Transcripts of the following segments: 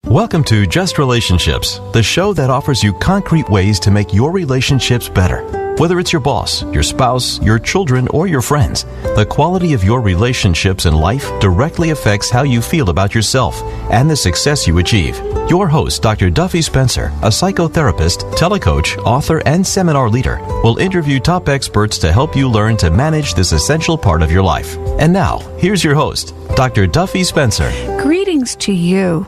Welcome to Just Relationships, the show that offers you concrete ways to make your relationships better. Whether it's your boss, your spouse, your children, or your friends, the quality of your relationships in life directly affects how you feel about yourself and the success you achieve. Your host, Dr. Duffy Spencer, a psychotherapist, telecoach, author, and seminar leader, will interview top experts to help you learn to manage this essential part of your life. And now, here's your host, Dr. Duffy Spencer. Greetings to you.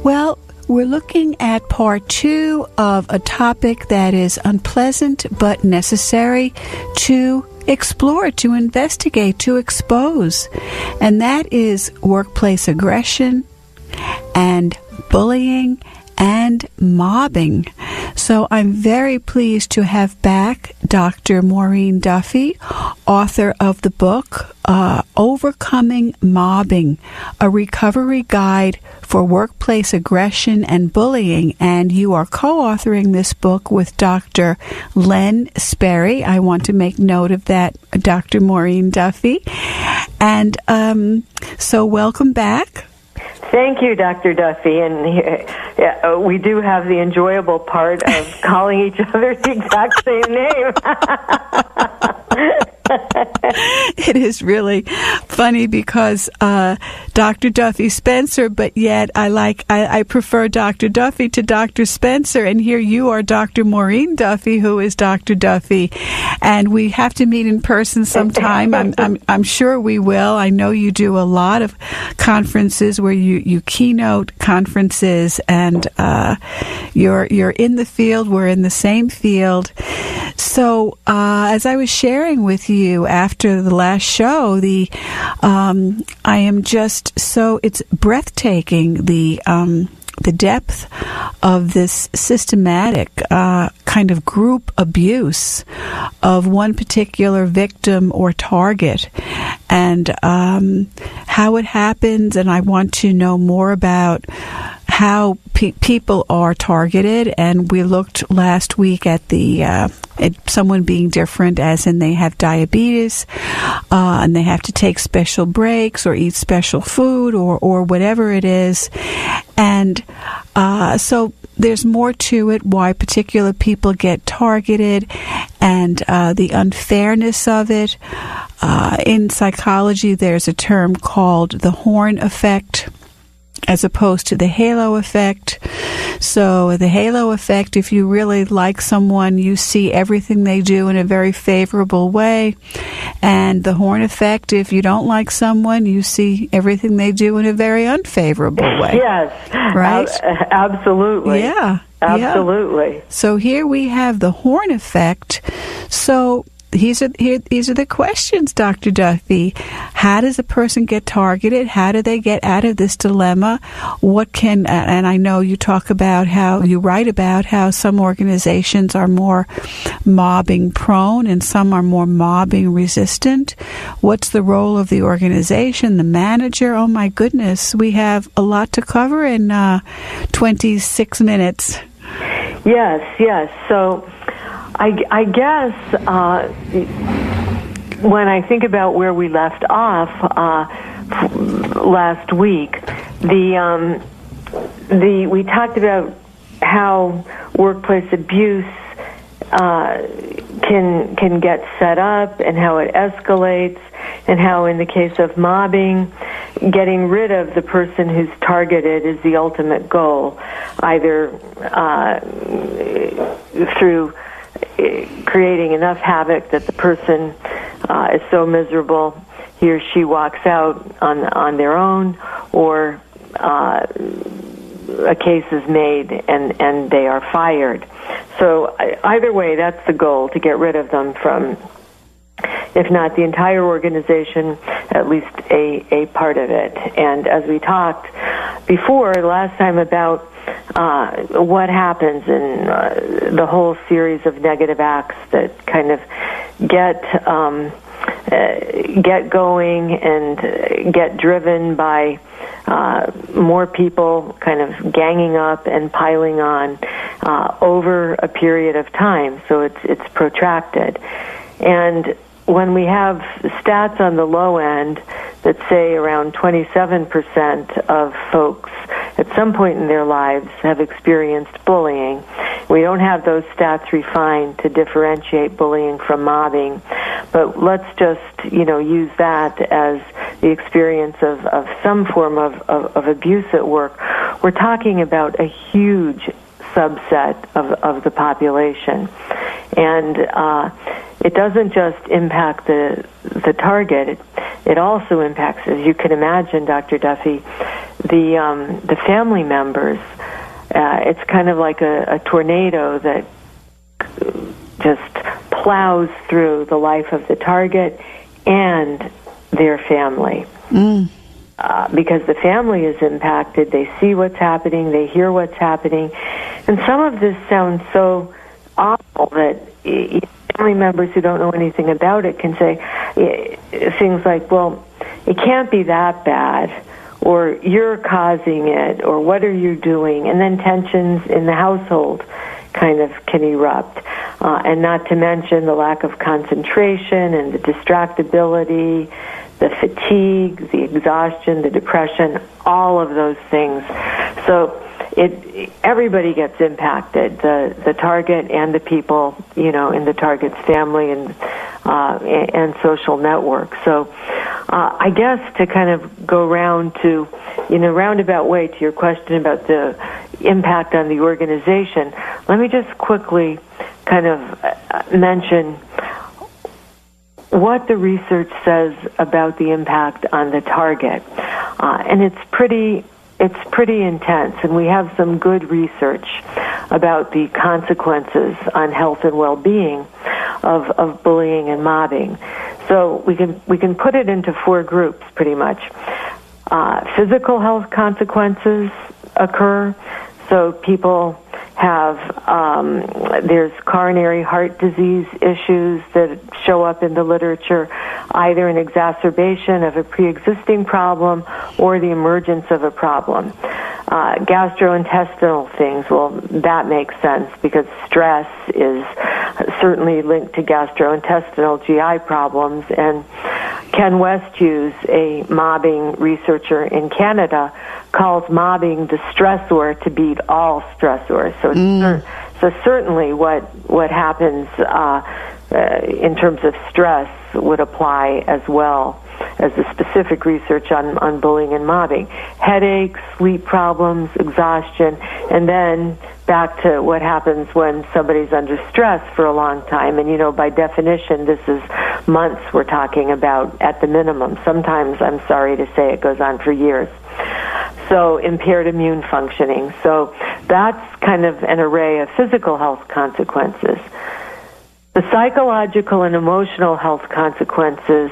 Well, we're looking at part 2 of a topic that is unpleasant but necessary to explore, to investigate, to expose. And that is workplace aggression and bullying and mobbing. So I'm very pleased to have back Dr. Maureen Duffy, author of the book, Overcoming Mobbing, a recovery guide for workplace aggression and bullying. And you are co-authoring this book with Dr. Len Sperry. I want to make note of that, Dr. Maureen Duffy. And so welcome back. Thank you, Dr. Duffy. And we do have the enjoyable part of calling each other the exact same name. It is really funny because Dr. Duffy Spencer, but yet I prefer Dr. Duffy to Dr. Spencer, and here you are, Dr. Maureen Duffy, who is Dr. Duffy, and we have to meet in person sometime. I'm sure we will. I know you do a lot of conferences where you keynote conferences, and you're in the field. We're in the same field. So as I was sharing with you after the last show, I am just so, it's breathtaking, the depth of this systematic kind of group abuse of one particular victim or target, and how it happens. And I want to know more about how people are targeted. And we looked last week at at someone being different, as in they have diabetes, and they have to take special breaks or eat special food or whatever it is. And so there's more to it, why particular people get targeted, and the unfairness of it. In psychology, there's a term called the horn effect, as opposed to the halo effect. So the halo effect, if you really like someone, you see everything they do in a very favorable way. And the horn effect, if you don't like someone, you see everything they do in a very unfavorable way. Yes. Right? Absolutely. Yeah. Absolutely. Yeah. So here we have the horn effect. So these are the questions, Dr. Duffy. How does a person get targeted? How do they get out of this dilemma? And I know you write about how some organizations are more mobbing prone and some are more mobbing resistant. What's the role of the organization, the manager? Oh my goodness, we have a lot to cover in 26 minutes. Yes. So I guess when I think about where we left off last week, we talked about how workplace abuse can get set up and how it escalates, and how in the case of mobbing, getting rid of the person who's targeted is the ultimate goal, either through creating enough havoc that the person is so miserable he or she walks out on their own, or a case is made and they are fired. So either way, that's the goal, to get rid of them from, if not the entire organization, at least a part of it. And as we talked before last time about what happens in the whole series of negative acts that kind of get going and get driven by more people kind of ganging up and piling on over a period of time. So it's protracted. And when we have stats on the low end that say around 27% of folks at some point in their lives have experienced bullying. We don't have those stats refined to differentiate bullying from mobbing, but let's just, use that as the experience of some form of abuse at work. We're talking about a huge subset of the population. And it doesn't just impact the target, it also impacts, as you can imagine, Dr. Duffy, the family members. It's kind of like a tornado that just plows through the life of the target and their family. Because the family is impacted, they see what's happening, they hear what's happening, and some of this sounds so awful that family members who don't know anything about it can say things like, well, it can't be that bad, or you're causing it, or what are you doing? And then tensions in the household kind of can erupt. And not to mention the lack of concentration and the distractibility, the fatigue, the exhaustion, the depression, all of those things. So everybody gets impacted, the target and the people, in the target's family and social network. So I guess to kind of go round to, roundabout way to your question about the impact on the organization, let me just quickly kind of mention what the research says about the impact on the target. And it's pretty intense, and we have some good research about the consequences on health and well-being of bullying and mobbing. So we can put it into 4 groups pretty much. Physical health consequences occur, so people have there's coronary heart disease issues that show up in the literature, either an exacerbation of a pre-existing problem or the emergence of a problem. Gastrointestinal things, well, that makes sense because stress is certainly linked to gastrointestinal GI problems. And Ken West Hughes, a mobbing researcher in Canada, calls mobbing the stressor to beat all stressors. So certainly what happens in terms of stress would apply as well as the specific research on bullying and mobbing. Headaches, sleep problems, exhaustion, and then back to what happens when somebody's under stress for a long time. And, by definition, this is months we're talking about at the minimum. Sometimes, I'm sorry to say, it goes on for years. So impaired immune functioning. So that's kind of an array of physical health consequences. The psychological and emotional health consequences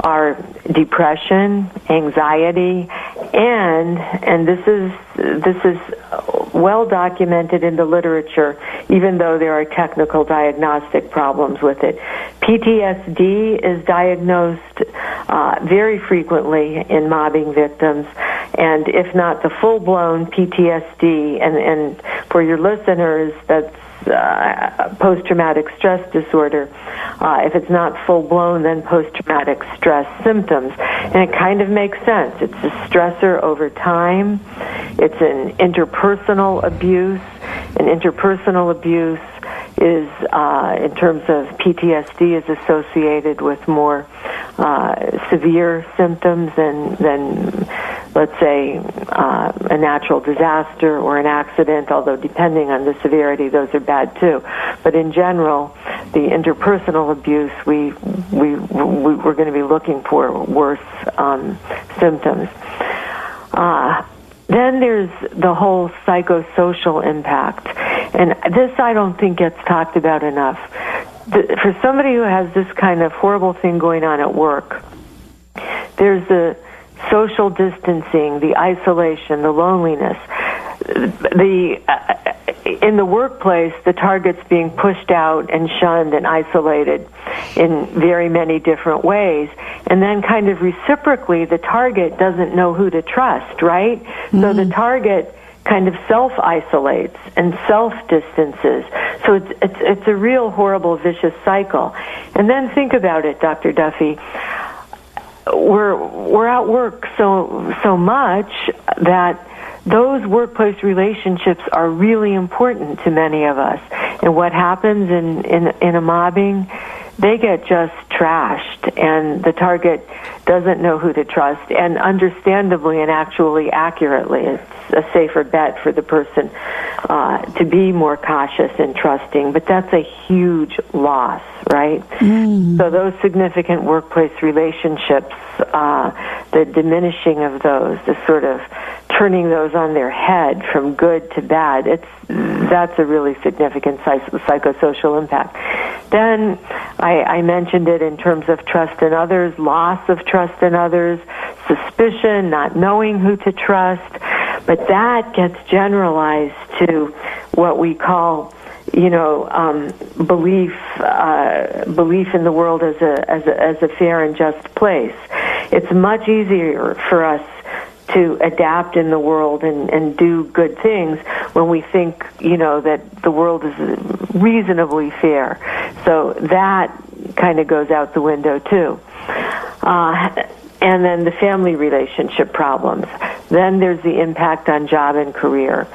are depression, anxiety, and this is well documented in the literature, even though there are technical diagnostic problems with it. PTSD is diagnosed very frequently in mobbing victims, and if not the full-blown PTSD, and for your listeners, that's post-traumatic stress disorder. If it's not full-blown, then post-traumatic stress symptoms. And it kind of makes sense. It's a stressor over time. It's an interpersonal abuse. And interpersonal abuse is, in terms of PTSD, is associated with more severe symptoms than let's say, a natural disaster or an accident, although depending on the severity, those are bad too. But in general, the interpersonal abuse, we're going to be looking for worse symptoms. Then there's the whole psychosocial impact. And this I don't think gets talked about enough. For somebody who has this kind of horrible thing going on at work, there's the social distancing, the isolation, the loneliness. In the workplace, the target's being pushed out and shunned and isolated in very many different ways. And then kind of reciprocally, the target doesn't know who to trust, right? Mm-hmm. So the target kind of self-isolates and self-distances. So it's a real horrible, vicious cycle. And then think about it, Dr. Duffy. We're at work so much that those workplace relationships are really important to many of us. And what happens in a mobbing, they get just trashed, and the target doesn't know who to trust. And understandably and actually accurately, it's a safer bet for the person to be more cautious and trusting. But that's a huge loss, right? So those significant workplace relationships, the diminishing of those, the sort of turning those on their head from good to bad, that's a really significant psychosocial impact. Then I mentioned it in terms of trust in others, loss of trust in others, suspicion, not knowing who to trust, but that gets generalized to what we call, belief in the world as a fair and just place. It's much easier for us to adapt in the world and do good things when we think, that the world is reasonably fair. So that kind of goes out the window too. And then the family relationship problems. Then there's the impact on job and career.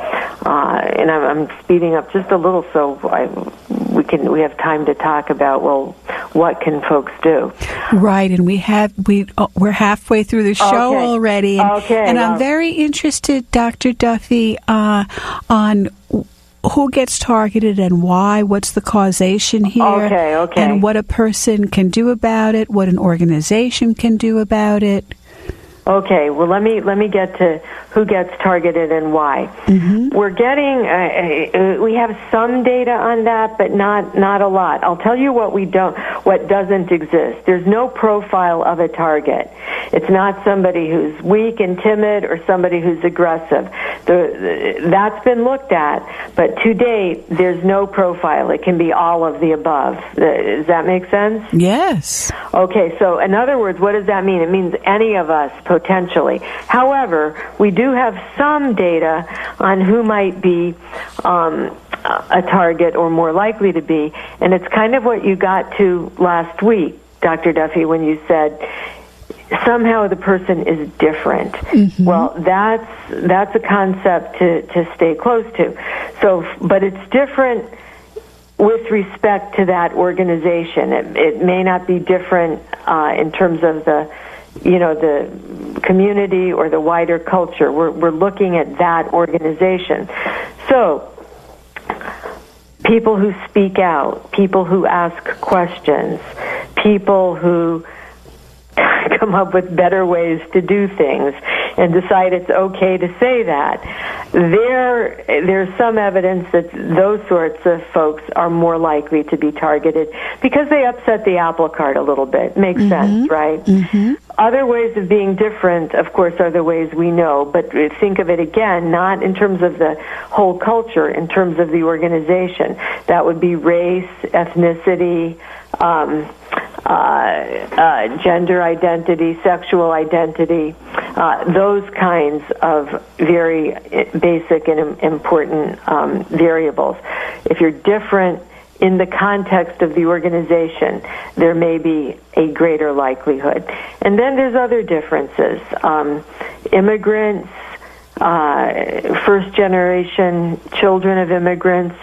And I'm speeding up just a little so we have time to talk about, well, what can folks do? Right, and we're halfway through the show already. And I'm very interested, Dr. Duffy, on who gets targeted and why, what's the causation here, and what a person can do about it, what an organization can do about it. Okay, well, let me get to who gets targeted and why. We're getting we have some data on that, but not a lot. I'll tell you what doesn't exist. There's no profile of a target. It's not somebody who's weak and timid or somebody who's aggressive. That's been looked at, but to date, there's no profile. It can be all of the above. Does that make sense? Yes. Okay, so in other words, what does that mean? It means any of us, potentially. However, we do have some data on who might be a target or more likely to be, and it's kind of what you got to last week, Dr. Duffy, when you said somehow the person is different. Well, that's a concept to stay close to. So, but it's different with respect to that organization. It may not be different in terms of the community or the wider culture. We're looking at that organization. So, people who speak out, people who ask questions, people who come up with better ways to do things and decide it's okay to say that. There's some evidence that those sorts of folks are more likely to be targeted because they upset the apple cart a little bit. Makes sense, right? Other ways of being different, of course, are the ways we know, but think of it again, not in terms of the whole culture, in terms of the organization. That would be race, ethnicity, gender identity, sexual identity, those kinds of very basic and important variables. If you're different in the context of the organization, there may be a greater likelihood. And then there's other differences. Immigrants, first-generation children of immigrants,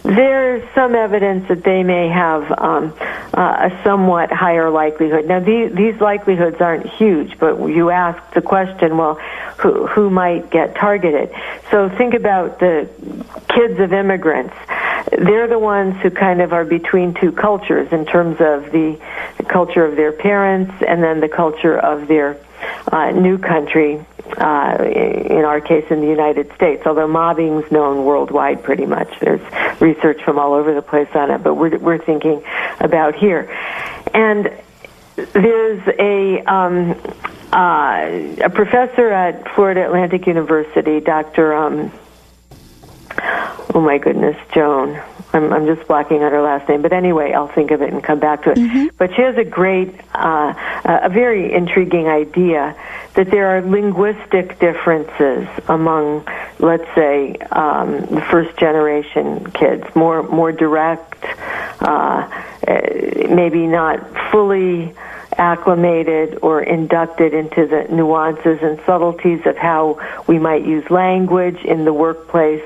there's some evidence that they may have a somewhat higher likelihood. Now, these likelihoods aren't huge, but you ask the question, well, who might get targeted? So think about the kids of immigrants. They're the ones who kind of are between two cultures in terms of the culture of their parents and then the culture of their new country, in our case in the United States, although mobbing's known worldwide pretty much. There's research from all over the place on it, but we're thinking about here. And there's a professor at Florida Atlantic University, Dr. Oh my goodness, Joan. I'm just blocking out her last name, but anyway, I'll think of it and come back to it. But she has a very intriguing idea that there are linguistic differences among, let's say, the first-generation kids, more direct, maybe not fully acclimated or inducted into the nuances and subtleties of how we might use language in the workplace.